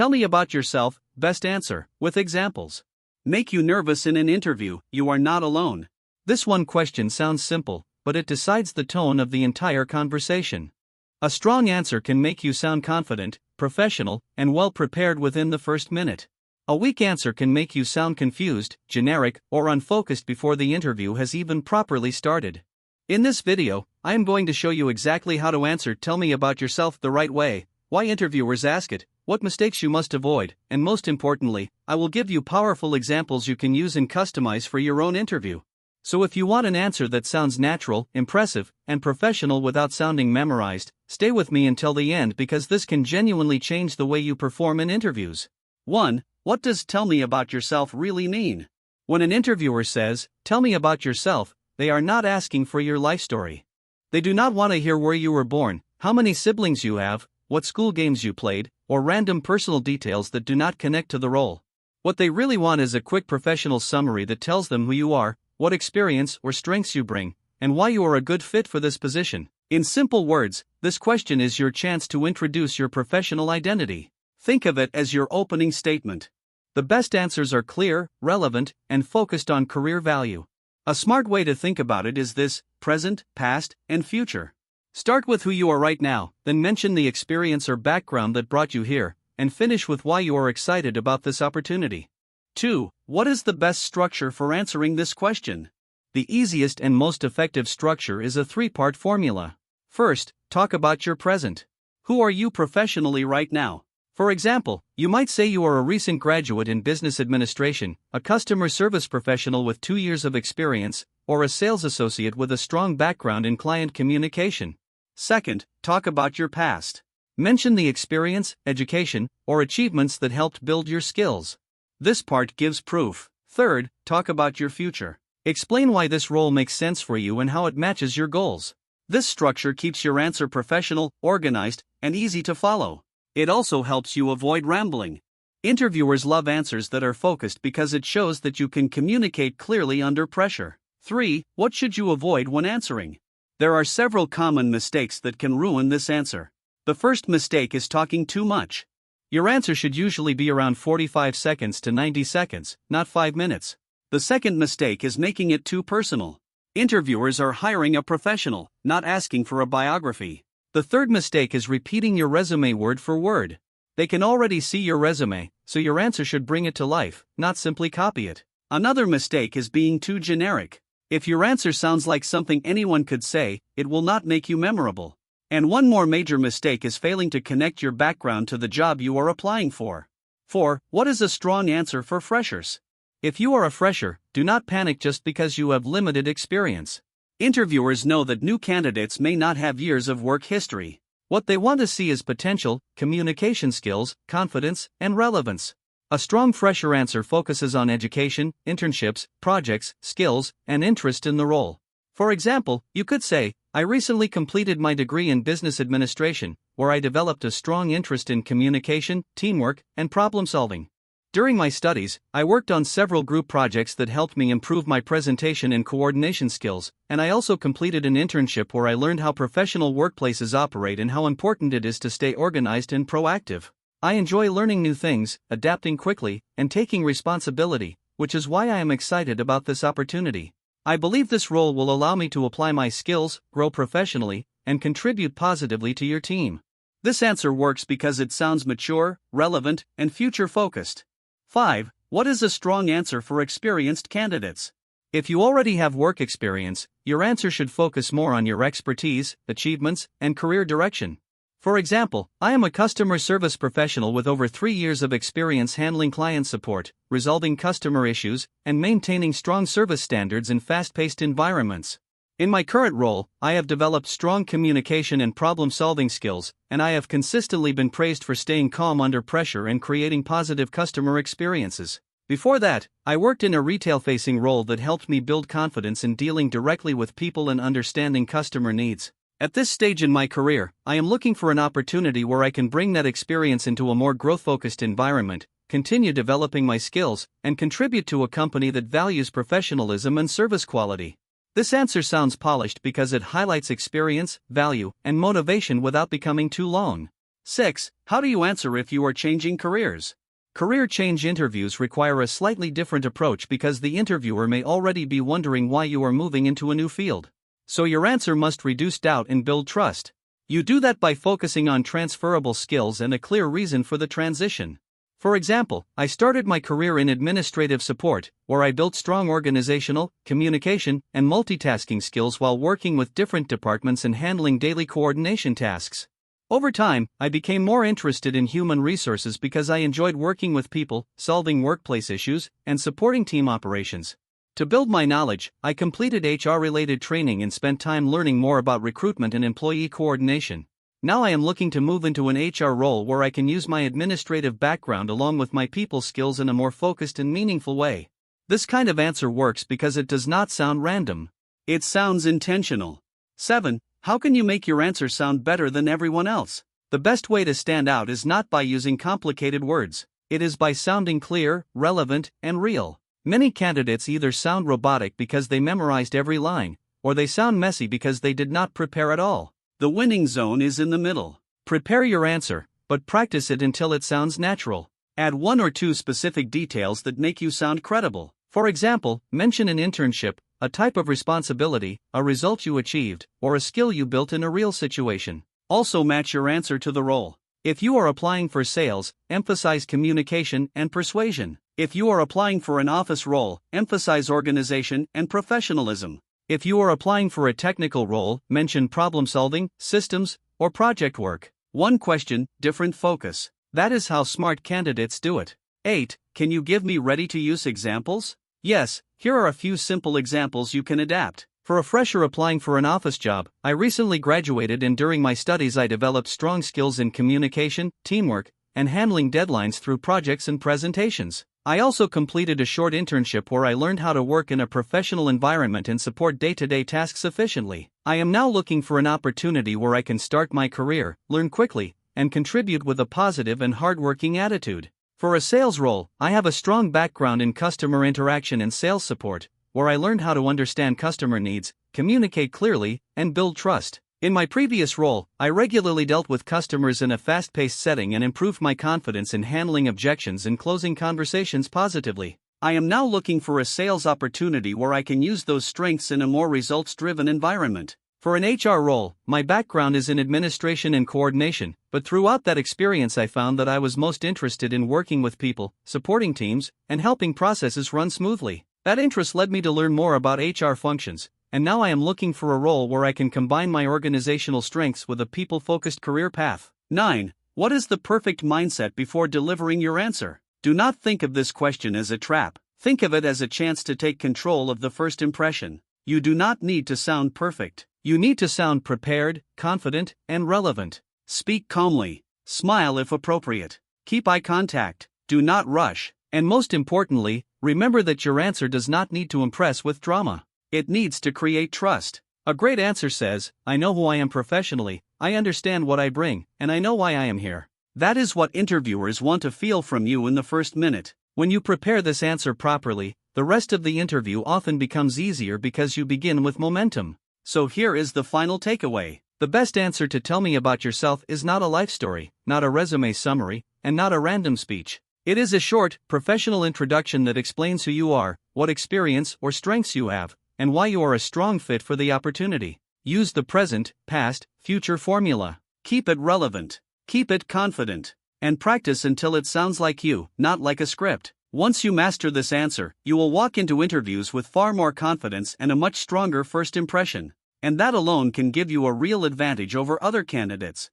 Tell me about yourself, best answer, with examples. Make you nervous in an interview, you are not alone. This one question sounds simple, but it decides the tone of the entire conversation. A strong answer can make you sound confident, professional, and well prepared within the first minute. A weak answer can make you sound confused, generic, or unfocused before the interview has even properly started. In this video, I am going to show you exactly how to answer "Tell me about yourself" the right way, why interviewers ask it, what mistakes you must avoid, and most importantly, I will give you powerful examples you can use and customize for your own interview. So if you want an answer that sounds natural, impressive, and professional without sounding memorized, stay with me until the end because this can genuinely change the way you perform in interviews. 1. What does "tell me about yourself" really mean? When an interviewer says, "Tell me about yourself," they are not asking for your life story. They do not want to hear where you were born, how many siblings you have, what school games you played, or random personal details that do not connect to the role. What they really want is a quick professional summary that tells them who you are, what experience or strengths you bring, and why you are a good fit for this position. In simple words, this question is your chance to introduce your professional identity. Think of it as your opening statement. The best answers are clear, relevant, and focused on career value. A smart way to think about it is this: present, past, and future. Start with who you are right now, then mention the experience or background that brought you here, and finish with why you are excited about this opportunity. 2. What is the best structure for answering this question? The easiest and most effective structure is a 3-part formula. First, talk about your present. Who are you professionally right now? For example, you might say you are a recent graduate in business administration, a customer service professional with 2 years of experience, or a sales associate with a strong background in client communication. Second, talk about your past. Mention the experience, education, or achievements that helped build your skills. This part gives proof. Third, talk about your future. Explain why this role makes sense for you and how it matches your goals. This structure keeps your answer professional, organized, and easy to follow. It also helps you avoid rambling. Interviewers love answers that are focused because it shows that you can communicate clearly under pressure. 3. What should you avoid when answering? There are several common mistakes that can ruin this answer. The first mistake is talking too much. Your answer should usually be around 45 seconds to 90 seconds, not 5 minutes. The second mistake is making it too personal. Interviewers are hiring a professional, not asking for a biography. The third mistake is repeating your resume word for word. They can already see your resume, so your answer should bring it to life, not simply copy it. Another mistake is being too generic. If your answer sounds like something anyone could say, it will not make you memorable. And one more major mistake is failing to connect your background to the job you are applying for. 4. What is a strong answer for freshers? If you are a fresher, do not panic just because you have limited experience. Interviewers know that new candidates may not have years of work history. What they want to see is potential, communication skills, confidence, and relevance. A strong fresher answer focuses on education, internships, projects, skills, and interest in the role. For example, you could say, "I recently completed my degree in business administration, where I developed a strong interest in communication, teamwork, and problem solving. During my studies, I worked on several group projects that helped me improve my presentation and coordination skills, and I also completed an internship where I learned how professional workplaces operate and how important it is to stay organized and proactive. I enjoy learning new things, adapting quickly, and taking responsibility, which is why I am excited about this opportunity. I believe this role will allow me to apply my skills, grow professionally, and contribute positively to your team." This answer works because it sounds mature, relevant, and future-focused. 5. What is a strong answer for experienced candidates? If you already have work experience, your answer should focus more on your expertise, achievements, and career direction. For example, I am a customer service professional with over 3 years of experience handling client support, resolving customer issues, and maintaining strong service standards in fast-paced environments. In my current role, I have developed strong communication and problem-solving skills, and I have consistently been praised for staying calm under pressure and creating positive customer experiences. Before that, I worked in a retail-facing role that helped me build confidence in dealing directly with people and understanding customer needs. At this stage in my career, I am looking for an opportunity where I can bring that experience into a more growth-focused environment, continue developing my skills, and contribute to a company that values professionalism and service quality. This answer sounds polished because it highlights experience, value, and motivation without becoming too long. 6. How do you answer if you are changing careers? Career change interviews require a slightly different approach because the interviewer may already be wondering why you are moving into a new field. So your answer must reduce doubt and build trust. You do that by focusing on transferable skills and a clear reason for the transition. For example, I started my career in administrative support, where I built strong organizational, communication, and multitasking skills while working with different departments and handling daily coordination tasks. Over time, I became more interested in human resources because I enjoyed working with people, solving workplace issues, and supporting team operations. To build my knowledge, I completed HR-related training and spent time learning more about recruitment and employee coordination. Now I am looking to move into an HR role where I can use my administrative background along with my people skills in a more focused and meaningful way. This kind of answer works because it does not sound random. It sounds intentional. 7. How can you make your answer sound better than everyone else? The best way to stand out is not by using complicated words. It is by sounding clear, relevant, and real. Many candidates either sound robotic because they memorized every line, or they sound messy because they did not prepare at all. The winning zone is in the middle. Prepare your answer, but practice it until it sounds natural. Add 1 or 2 specific details that make you sound credible. For example, mention an internship, a type of responsibility, a result you achieved, or a skill you built in a real situation. Also match your answer to the role. If you are applying for sales, emphasize communication and persuasion. If you are applying for an office role, emphasize organization and professionalism. If you are applying for a technical role, mention problem solving, systems, or project work. One question, different focus. That is how smart candidates do it. 8. Can you give me ready-to-use examples? Yes, here are a few simple examples you can adapt. For a fresher applying for an office job, I recently graduated and during my studies I developed strong skills in communication, teamwork, and handling deadlines through projects and presentations. I also completed a short internship where I learned how to work in a professional environment and support day-to-day tasks efficiently. I am now looking for an opportunity where I can start my career, learn quickly, and contribute with a positive and hardworking attitude. For a sales role, I have a strong background in customer interaction and sales support, where I learned how to understand customer needs, communicate clearly, and build trust. In my previous role, I regularly dealt with customers in a fast-paced setting and improved my confidence in handling objections and closing conversations positively. I am now looking for a sales opportunity where I can use those strengths in a more results-driven environment. For an HR role, my background is in administration and coordination, but throughout that experience I found that I was most interested in working with people, supporting teams, and helping processes run smoothly. That interest led me to learn more about HR functions, and now I am looking for a role where I can combine my organizational strengths with a people-focused career path. 9. What is the perfect mindset before delivering your answer? Do not think of this question as a trap. Think of it as a chance to take control of the first impression. You do not need to sound perfect. You need to sound prepared, confident, and relevant. Speak calmly. Smile if appropriate. Keep eye contact. Do not rush. And most importantly, remember that your answer does not need to impress with drama. It needs to create trust. A great answer says, I know who I am professionally, I understand what I bring, and I know why I am here. That is what interviewers want to feel from you in the first minute. When you prepare this answer properly, the rest of the interview often becomes easier because you begin with momentum. So here is the final takeaway. The best answer to tell me about yourself is not a life story, not a resume summary, and not a random speech. It is a short, professional introduction that explains who you are, what experience or strengths you have, and why you are a strong fit for the opportunity. Use the present, past, future formula. Keep it relevant. Keep it confident. And practice until it sounds like you, not like a script. Once you master this answer, you will walk into interviews with far more confidence and a much stronger first impression. And that alone can give you a real advantage over other candidates.